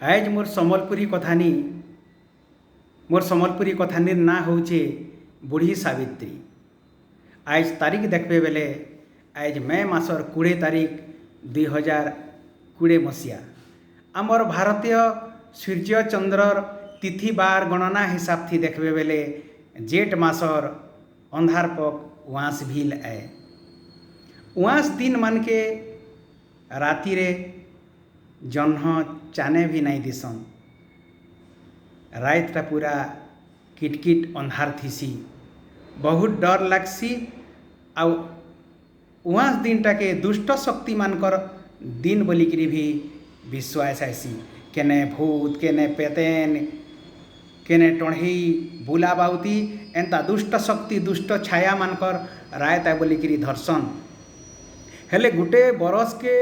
आज मोर सम्बलपुरी कथानीर ना होचे बुढ़ी सावित्री। आज तारीख देखबे बेले आज मे मासर 20 तारीख 2020 मसीहा। आमर भारतीय सूर्य चंद्रर तिथि बार गणना हिसाब थी देखबे बेले जेठ मासर अंधार पक उआस भील आए। उआस दिन मन के राति रे जन्ह चाने भी नहीं दिसन। रातटा पूरा किटकिट अंधार थीसी, बहुत डर लगसी। आउ उहास दिनटा के दुष्ट शक्ति मानकर दिन बोलिकी भी विश्वास आसी। केने भूत केने पेतेन केने टढ़ई बुला बाउती एंता दुष्ट शक्ति दुष्ट छाया मानकर रायता बोलिकी धरसन। हेले गुटे बरस के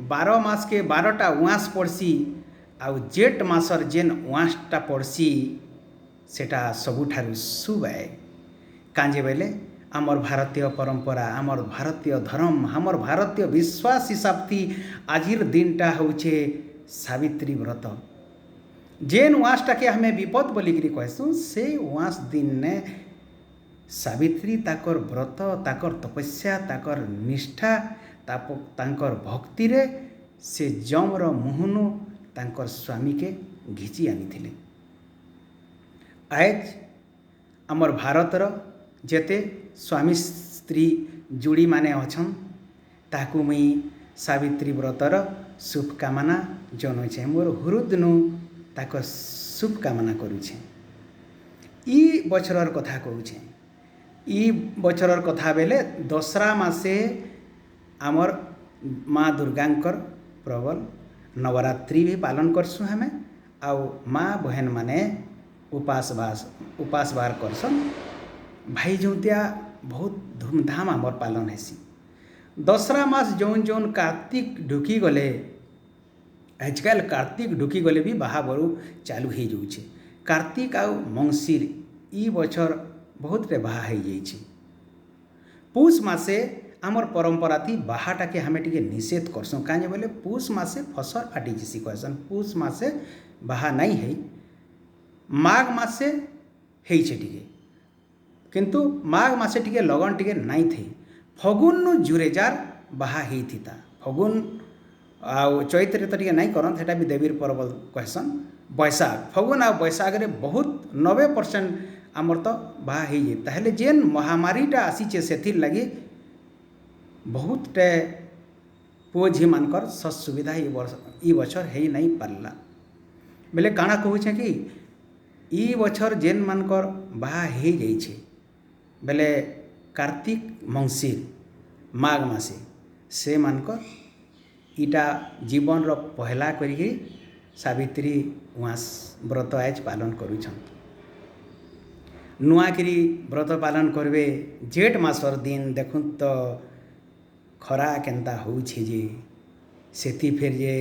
12 मास के 12टा उआस पड़सी। आउ जेठ मासर जेन उआसटा पड़सी सेटा सबुठारु शुभ आए। कांजे बेले आमर भारतीय परंपरा आमर भारतीय धर्म आमर भारतीय विश्वास हिसाब थी आजिर दिनटा होचे सावित्री व्रत। जेन उआसटा के हमें विपद बोलिकी कहसु से उआस दिन ने सावित्री ताकर व्रत ताकर तपस्या ताकर निष्ठा ताकर भक्ति रे से जमर मुहनु तांकर स्वामी के घिची आनी थिले। आज आमर भारतर जेते स्वामी स्त्री जोड़ी माने अछन ताकू मुई सावित्री व्रतर शुभकामना जनाऊे। मोर हृदयनु ताक शुभकामना करुछे। ई बछरर कथा कहूछे। ई बछरर कथा बेले दसरा मासे आमर माँ दुर्गांकर प्रबल नवरात्रि भी पालन करसु। हमें आउ माँ बहन माने उपास बार करसन। भाई जौतिया बहुत धूमधाम आमर पालन हेसी। दसरा मास जौन जौन कार्तिक ढुकी गले आजकल कार्तिक ढुकी गले भी बाहा बरु चालू हो जाऊे। कार्तिक आउ मंगशीर ई बछर बहुत रे बाहा हो जाइए। पूष मासे आमर परंपरा थी बाहाटा के हमें टिके निषेध करसों। काजे बोले पूष मासे फसर फाटी जिसी कहसन। पूष मासे बाहा नहीं है। माघ मासे हेइछे टिके किंतु माघ मासे टिके लगन टिके नहीं थे। फगुन जुरेजार बाहा ही था। फगुन आउ चैत्र तो टिके नहीं करन सेटा भी देवीर पर्व कहसन। बैसाख फगुन आ बैसाख रे बहुत 90% आमर तो बाहा ही जाए। ताहले जेन महामारीटा आसीचे सेथिर लगी बहुत टे पुओ झी मानकर सस सुविधा ई बछर है नहीं पारला। बेले काଣା कहूछे कि ई बछर जेन मानकर बाहा हो जाइए बेले कार्तिक मंगशीर माघ मासे से मानकर इटा जीवन रो पहला करिके सावित्री उआस व्रत आज पालन करुछन। नुआकिरी व्रत पालन करबे जेठ मासर दिन देखुन तो खरा केनता होउछे जे सेति फेर जे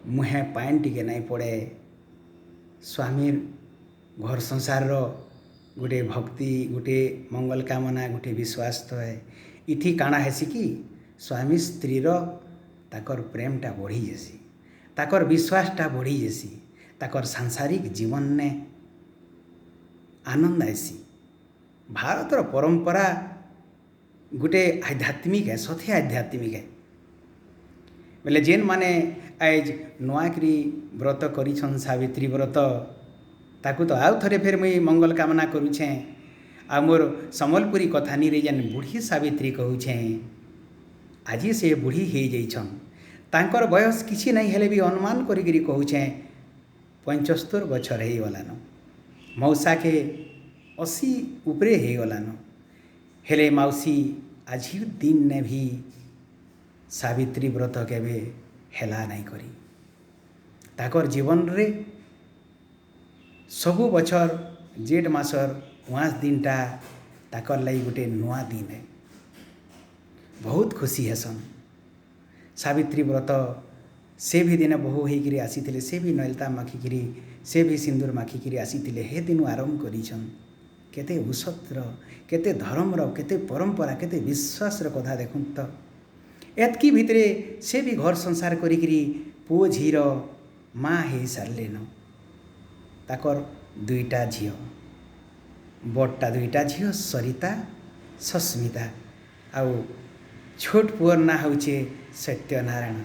मुहे पाइन टिके नहीं पड़े। स्वामीर घर संसार रो गोटे भक्ति गोटे मंगल कामना गोटे विश्वास तो है। इथि काଣା हेसी कि स्वामी स्त्री रो ताकर प्रेमटा बढ़ी जेसी ताकर विश्वासटा बढ़ी जेसी ताकर सांसारिक जीवन ने आनंद आसी। भारतर परंपरा गोटे आध्यात्मिक है सथे आध्यात्मिक है। बोले जेन माने आज नुआकरी व्रत करिछन सावित्री व्रत ताकू तो आउ थरे फेर मुई मंगल कामना करुछे। आ मोर सम्बलपुरी कथानी रे जेन बुढ़ी सावित्री कहूछे आज से बुढ़ी हो जाइछन। तांकर बयस किछि नहीं हेले भी अनुमान करिगिरी कहूछे 75 बछर हो गलान। मौसा के 80 उपरे हो गलान। हेले माउसी आजिर दिन ने भी सावित्री व्रत केबे हेला नहीं करी। ताकर जीवन रे सबु बछर जेठ मासर उआस दिनटा ताकर लाई गोटे नुआ दिन है। बहुत खुशी हेसन। सावित्री व्रत से भी दिन बहु होइकिरी आसीथिले से भी नैलता माखिकिरी से भी सिंदूर माखिकिरी आसीथिले हे दिन आरंभ करिछन। केते उषत्र केते धर्मर केते परंपरा केते विश्वास कथा देखुन तो एतकी भितरे से भी घर संसार करिकिरी पुओ झीर माँ हो सारे ताकर दुईटा झील बड़टा दुईटा झील सरिता सस्मिता आउ छोट पुअर ना हूँ सत्यनारायण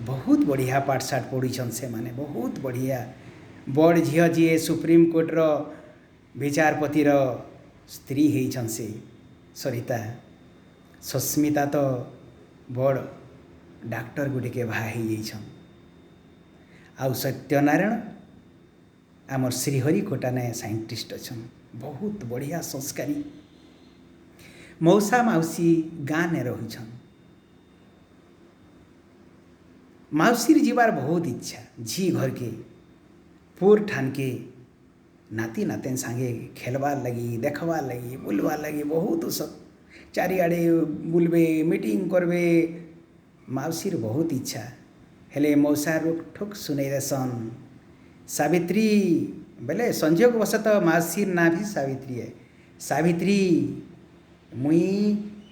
बहुत बढ़िया पाठशाठ पढ़ीछन से माने बहुत बढ़िया बड़ झील जी सुप्रीम कोर्टर विचारपतिर स्त्री होइछन से सरिता सस्मिता तो बड़ डाक्टर गुटे के भा हो आउ सत्यनारायण आमर श्रीहरिकोटा ने साइंटिस्ट अच्छा बहुत बढ़िया संस्कारी मौसा मौसी गाँ ने रहीछन मौसीर जीवार बहुत इच्छा झी घर के पुर ठान के नाती नातेन सांगे खेलवार लगी देखवार लगी बुलवार लगी बहुत सब चारिआडे बुलबे मीटिंग करबे मौसीर बहुत इच्छा हेले मौसा रोक ठोक सुनै देसन सावित्री बेले संजोग वशत मौसीर ना भी सावित्री है सावित्री मुई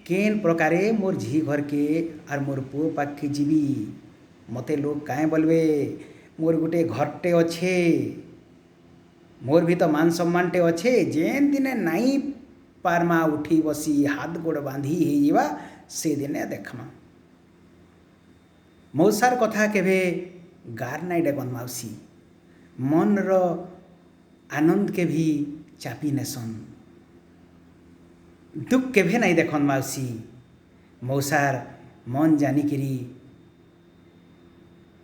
केन प्रकारे मोर झी घर के और मोर पुओ पाखे जीवी मते लोग काए बोलबे मोर गुटे घरटे अच्छे मोर भी तो मान सम्मानटे अच्छे जेन दिने नाई पारमा उठी बसी हाथ गोड़ बांधी होइबा से दिने देखमा मौसार कथा केभे गार नाई डेकन मौसी मन रो आनंद के भी चापी नेसन दुख केभे नाई देखन मौसी मौसार मन जानिकरी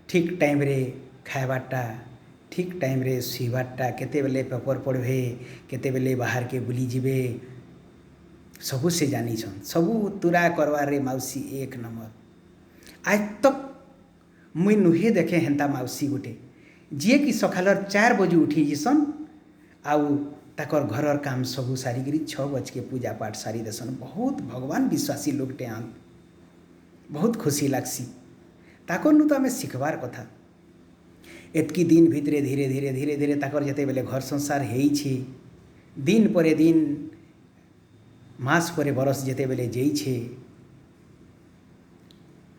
ठीक टाइम रे खाइबाटा ठीक टाइम रे सुइबाटा केते बेले पेपर पढ़बे केते बेले बाहर के बुली जीवे सबू से जानी छन सबू तुरा करवार रे मौसी एक नंबर आज तक मुई नुहे देखे हेन्ता मौसी गुटे जी कि सकालर 4 बजे उठी जीसन आउ ताकर घरर काम सबू सारिकी 6 बज के पूजा पाठ सारी देसन बहुत भगवान विश्वासी लोग टेआन बहुत खुशी लागसी ताकर नु तो आम शिखबार कथा एतकी दिन भितरे धीरे धीरे धीरे धीरे ताकर जते बेले घर संसार हेइछे दिन परे दिन मास परे बरस जते बेले जेइछे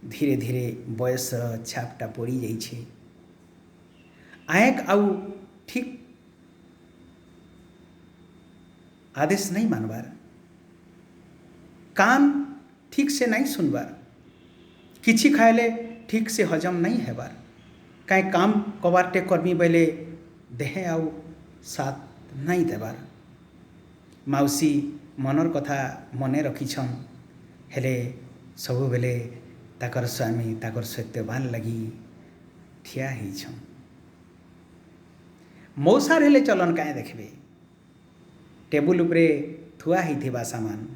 धीरे धीरे बयस छापटा पड़ी जाइछे आएक आउ ठीक आदेश नहीं मानबार कान ठीक से नहीं सुनबार किछि खाएले ठीक से हजम नहीं हेबार कहीं काम कबारटे कर्मी बेले देह आउ साथ नहीं देबार मौसी मनर कथा मने रखिछन हेले सबु बेले ताकर स्वामी ताकर सत्यवान लगी ठिया होइछन मौसार हेले चलन काए देखबे टेबुल उपरे थुआ होइथिबा सामान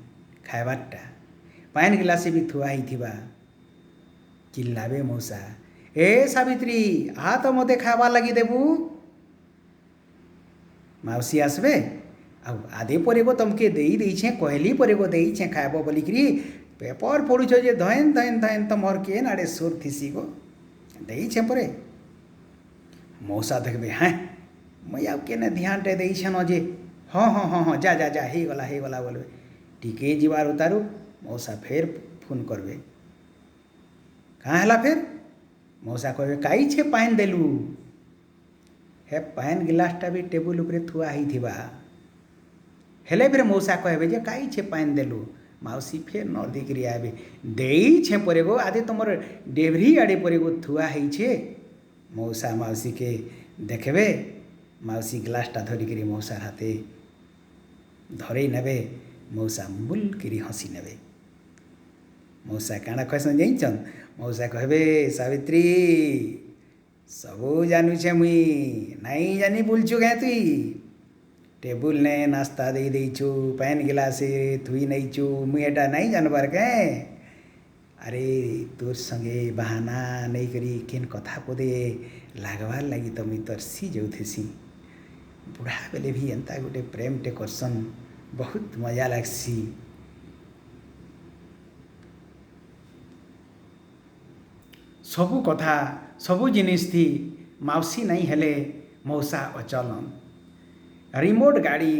खाइबारटा पानी गिलास भी थुआ होइथिबा चिल्लाबे मौसा ए सावित्री आ तो मते खावा लगी देबू मौसी आसबे आउ आधे परेगो तुमके देई देइछे कहली परेगो देइछे खाइबो बोलिकरी पेपर पढ़ुछ जे धैन धैन धैन तमर के नाड़े सुर थिसी गो देइछे परे मौसा देखबे हाँ मैं आउ केने ध्यान टे देइछे न जे हाँ हाँ हाँ हाँ जा जा जा हे गला बोलबे टिके जीवार उतारू मौसा फेर फोन करबे कहाँ हला फिर मौसा कहबे काई छे पाइन देलु हे पाइन गिलासटा भी टेबुल उपरे थुआ होइथिबा हेले फिर मौसा कहबे जे काई छे पाइन देलु मौसी फेर न दिकरी आबे देई छे परेगो आदे तुमर डेभरी आड़े परेगो थुआ होइछे मौसा मौसी के देखबे मौसी गिलासटा धरिकरी मौसार हाथे धरई नेबे मौसा मुल करी हसी नेबे मौसा काଣା कहसन जाइछन मौसा कहबे सावित्री सबू जानू छे मुई नहीं जानी बुलचु गए तुई टेबुल ने नास्ता दे देइछु पैन गिलासे थुई नईचु मुई एटा नहीं जानबार के अरे तोर संगे बहाना नहीं करी केन कथा पदे लागबार लगी तो मुई तरसी जाउथेसी बुढ़ा बेले भी एंता गोटे प्रेम टे करसन बहुत मजा लागसी सबू कथा सबू जिनिस थी मौसी नहीं हेले मौसा अचलन रिमोट गाड़ी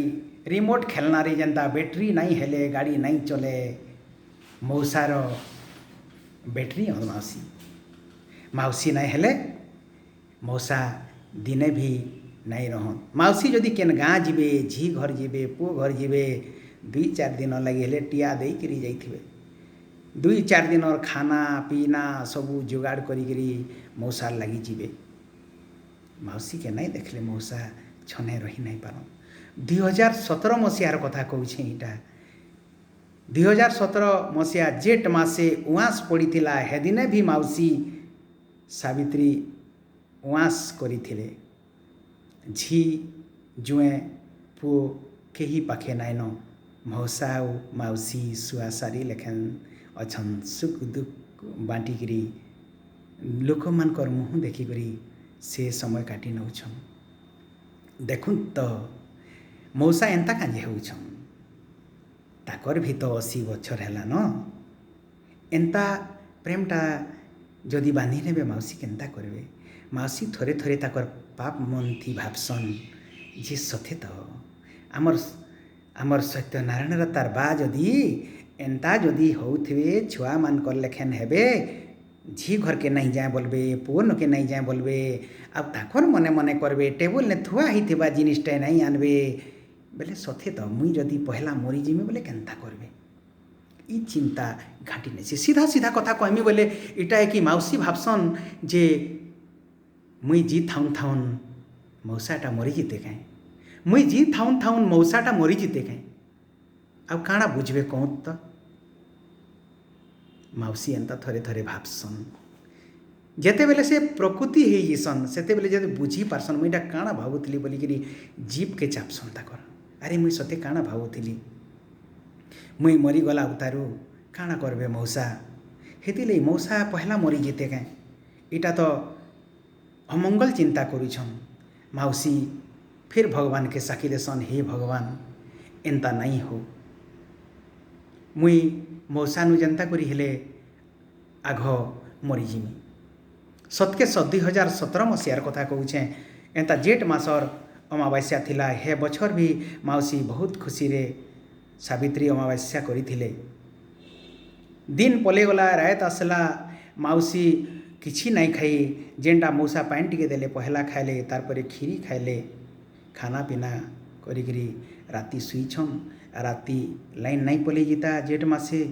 रिमोट खेलना रे जनता बैटरी नहीं हेले गाड़ी नहीं चले मौसार बैटरी और मौसी नहीं हेले मौसा दिने भी नहीं रहन। माउसी जदि केन गाँ जीवे, झी घर जीवे, पुओ घर जीवे, 2-4 दिन लगे हेले टिया देकरी जाइथिबे। 2-4 दिन खाना पीना सबू जोगाड़ करी मौसा लगी जीवे। माउसी के नहीं देखले मौसा छने रही नहीं पारन। 2017 मसीहार कथा कहूँ इटा। 2017 मसीहा जेठ मासे उआस पड़ीथिला। हेदिने भी माउसी सावित्री उआस करिथिले। झी जुए पुओ केही पाखे नाइन। मौसा और माउसी सुआ सारी लेखन अछन सुख दुख बांटिकी लोक मानकर मुँह देखिकी से समय काटी नौछन। देखुन तो मौसा एंता काजे होउछन। ताकर भी तो 80 बछर हैला न। एंता प्रेमटा जदि बांधी नेबे माउसी केंता करबे। माउसी थोरे थोरे ताकर पाप मन थी भाबसन जे सथे तो आमर सत्यनारायण तार बा जदि एंता जदि होउथिबे छुआ मान कर लेखेन हेबे। झी घर के नहीं जाए बोलबे, पुअन के नहीं जाए बोलबे, अब ताकर मने मने करबे, टेबल ने थुआ हिथिबा जिनिसटा नहीं आनबे बेले सथे तो मुई जदि पहला मरी जिमि बोले केंता करबे। ई चिंता घाटी नहीं से सीधा सीधा कथा कहमी बोले इटा है कि माउसी भाबसन जे मुई जी थाउन थाउन मौसाटा मरी जीते कहीं। मुई जी थाउन थाउन मौसाटा मरी जीते कहीं। अब काଣା बुझबे कहूँ तो माउसी एंता थोरे थोरे भाबसन। जेते बेले से प्रकृति हे जीसन सेते बेले जदि बुझी पारसन मुईटा काଣା भावुथिली बोलिकी जीप के चापसन ताकर। अरे मुई सते काଣା भावुथिली मुई मरीगला उतारू काଣା करबे मौसा। हेतिले मौसा पहला मरी जीते कहीं। इटा तो अमंगल चिंता करुछन। माउसी फिर भगवान के साखी देसन हे भगवान एंता नहीं हो। मुई मौसानु जनता करी हेले आघ मरीजिमी। सतके 2017 मसीहार कथा कहूँ। एंता जेठ मासर अमावास्या थिला। हे बछर भी माउसी बहुत खुशी रे सावित्री अमावास्या करिथिले। दिन पलेगला रात आसला माउसी किछि नहीं खाई। जेनटा मौसा पानी टिके देले पहला खाइले तारपरे खीरी खाइले खाना पीना करिकी राति सुईछन। राति लाइन नहीं पले जीता जेठ मासे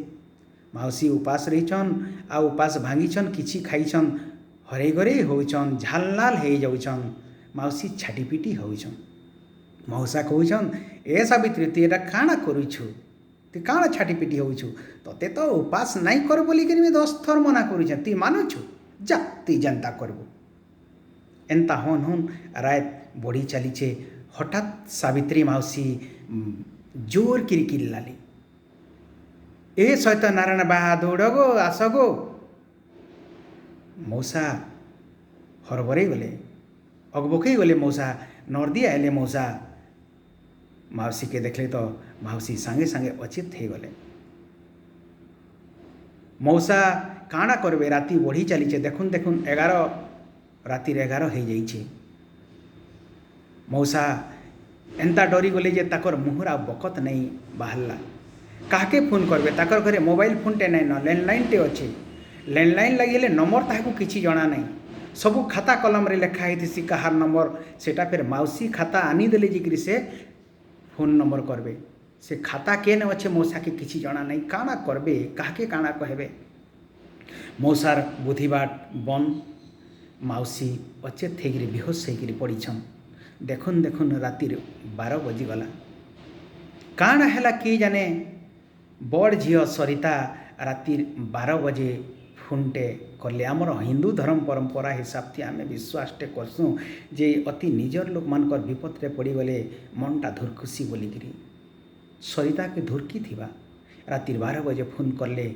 माउसी उपास रहीछन आ उपास भांगीछन किछि खाइछन हरे घरे होइछन झाललाल हे जाउछन। माउसी छाटीपिटी होइछन। मौसा कहूछन ए सावित्री तु एटा काଣା करुछु तु काଣା छाटीपिटी होउछु तते तो उपास नहीं कर बोलिकी 10 थर मना करुछ तु मानुछु जा तु जनता करबो। एंता हन हन रात बढ़ी चलीचे। हठात सावित्री माउसी जोर किरकिर लाली। ए सत्यनारायण बा दौड़ गो आस गो। मौसा हरबरे गले अगबके गले। मौसा नर्दी आइले। मौसा माउसी के देखले तो माउसी सांगे सांगे अचेत हो गले। मौसा काଣା करबे राति बढ़ी चलीचे। देखुन देखुन 11 राति 11 हो जाइए। मौसा एंता डरी गले जे ताकर मुहरा बकत नहीं बाहरला। काके फोन करबे ताकर घरे मोबाइल फोनटे नहीं न लैंडलाइन टे अच्छे। लैंडलाइन लगे नंबर ताकू किछि जना नहीं। सबू खाता कलम रे लेखा होती कहार नंबर सेटा फिर माउसी खाता आनी देले जिक्री से फोन नंबर करबे। से खाता केन अच्छे मौसा के किछि जना नहीं। काଣା करबे काके काଣା कहबे। मौसार बुद्धिबाट बंद। माउसी अचेत होकर बेहोश होकर पड़ीछन। देखुन देखुन राति 12 बजीगला। काଣା हैला कि जाने बड़ झील सरिता राति 12 बजे फोनटे कले। आमर हिंदू धर्म परंपरा हिसाब से आम विश्वास टे करसूँ जे अति निजर लोक मानकर विपद रे पड़ीगले मनटा धुरखुसी बोलिकी सरिता के धुरकी थिबा। राति 12 बजे फोन करले।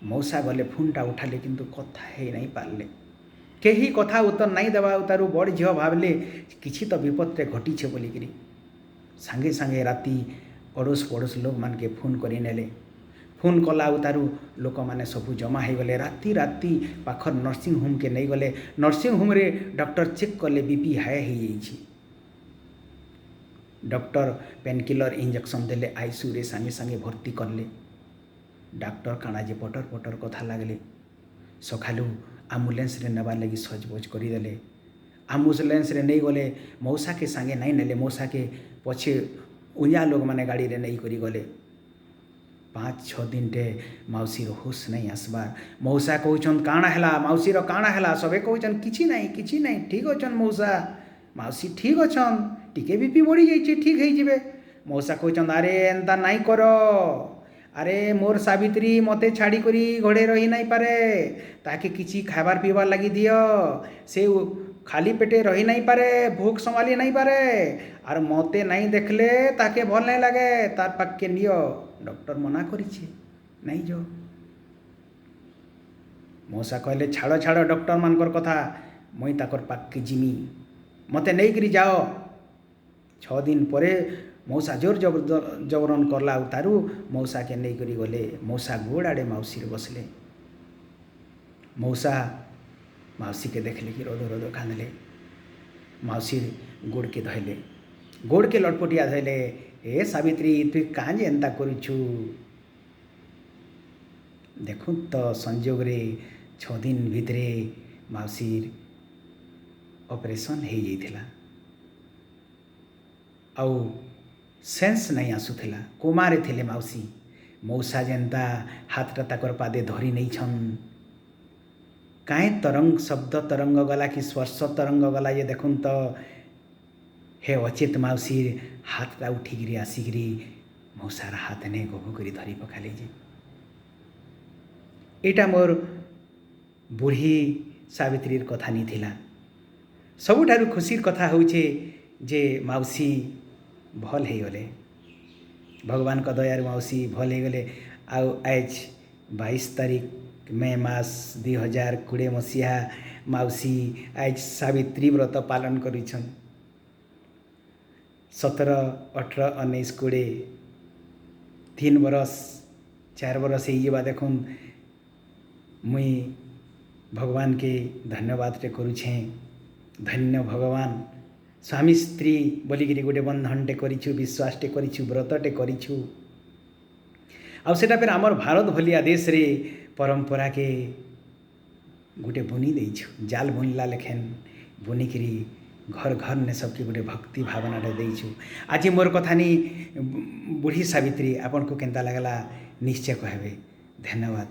मौसा गले फोनटा उठाले किंतु कथा है नहीं पारले। केही कथा उत्तर नहीं देवा उतारू बड़ झील भावले किछि तो विपद रे घटीछे बोलिकी सांगे सांगे राति अड़ोस पड़ोस लोक मान के फोन करी नेले। फोन कला उतारू लोक माने सबू जमा हो गले। राति राति पाखर नर्सिंग होम के नहीं गले। नर्सिंग होम रे डॉक्टर चेक कले बीपी हाई हो जाइए। डॉक्टर पेनकिलर इंजेक्शन देले आईसीयू रे सांगे सांगे भर्ती करले। डॉक्टर काଣା जे पटर पटर कथा लगले। सकालू आम्बुलेंस रे नेबार लगी सजबज करदेले। आम्बुलांस रे नहीं गले मौसा के संगे नहीं नेले मौसा के पछे उंजा लोग माने गाड़ी रे नहीं करी गले 5-6 दिन टे माउसी होश नहीं आसबार मौसा कहउछन काଣା हैला माउसी काଣା हैला सबे कहउछन किछि नहीं ठीक अछन मौसा माउसी ठीक अछन टिके बीपी बढ़ी जाइए ठीक है जिबे मौसा कहउछन अरे एंता नहीं करो अरे मोर सावित्री मते छाड़ी करी घोड़े रही नहीं पारे ताके किछि खाबार पीबार लगी दियो से खाली पेटे रही नहीं पारे भूख संभाली नहीं पारे और मते नहीं देखले ताके भल नहीं लगे तार पाक के नियो डॉक्टर मना करिछे नहीं जो मौसा कहले छाड़ छाड़ डॉक्टर मानकर कथा मुई ताकर पाक के जिमी मते नहीं करी जाओ 6 दिन परे मौसा जोर जबरन करला उतारू मौसा के नहीं करी गले मौसा गोड़ आड़े माउसी रे बसले मौसा माउसी के देखले कि रोदो रोदो कांदले माउसी गोड़ के धैले गोड़ के लटपटिया धैले ए सावित्री तु काँ जे एंता करूछु देखु तो संजोग रे 6 दिन भितरे माउसीर ऑपरेशन हो जाइथिला आउ सेंस नहीं आसुथिला कोमारे थिले माउसी मौसा जेंता हाथटा ताकर पादे धरी नहीं छन काए तरंग शब्द तरंग गला कि स्पर्श तरंग गला ये देखुन तो हे अचेत माउसी हाथटा उठिकी आसिकी मौसार हाथ ने गभु करी धरी पकाले जे एटा मोर बुढ़ी सावित्रीर कथा नहीं थिला सबुठारु खुशीर कथा होउछे जे माउसी भल हो गले भगवान का दयार माउसी भल हो गले आउ आज 22 तारीख मे मास 2020 मसीहा माउसी आज सावित्री व्रत पालन करिछन 17, 18, 19, 20 3 बरस 4 बरस हो देखुन मुई भगवान के धन्यवाद टे करुछे धन्य भगवान स्वामी स्त्री बोलिकी गोटे बंधन टे करिछु विश्वास टे करिछु व्रत टे करिछु आउ सेटा फिर आमर भारत भलिया देश रे परंपरा के गोटे बुनी देइछु जाल बुनला लेखेन बुनिकी घर घर ने सबके गोटे भक्ति भावना देइछु आज मोर कथा नी बुढ़ी सावित्री आपन को केंता लगला निश्चय कहबे धन्यवाद।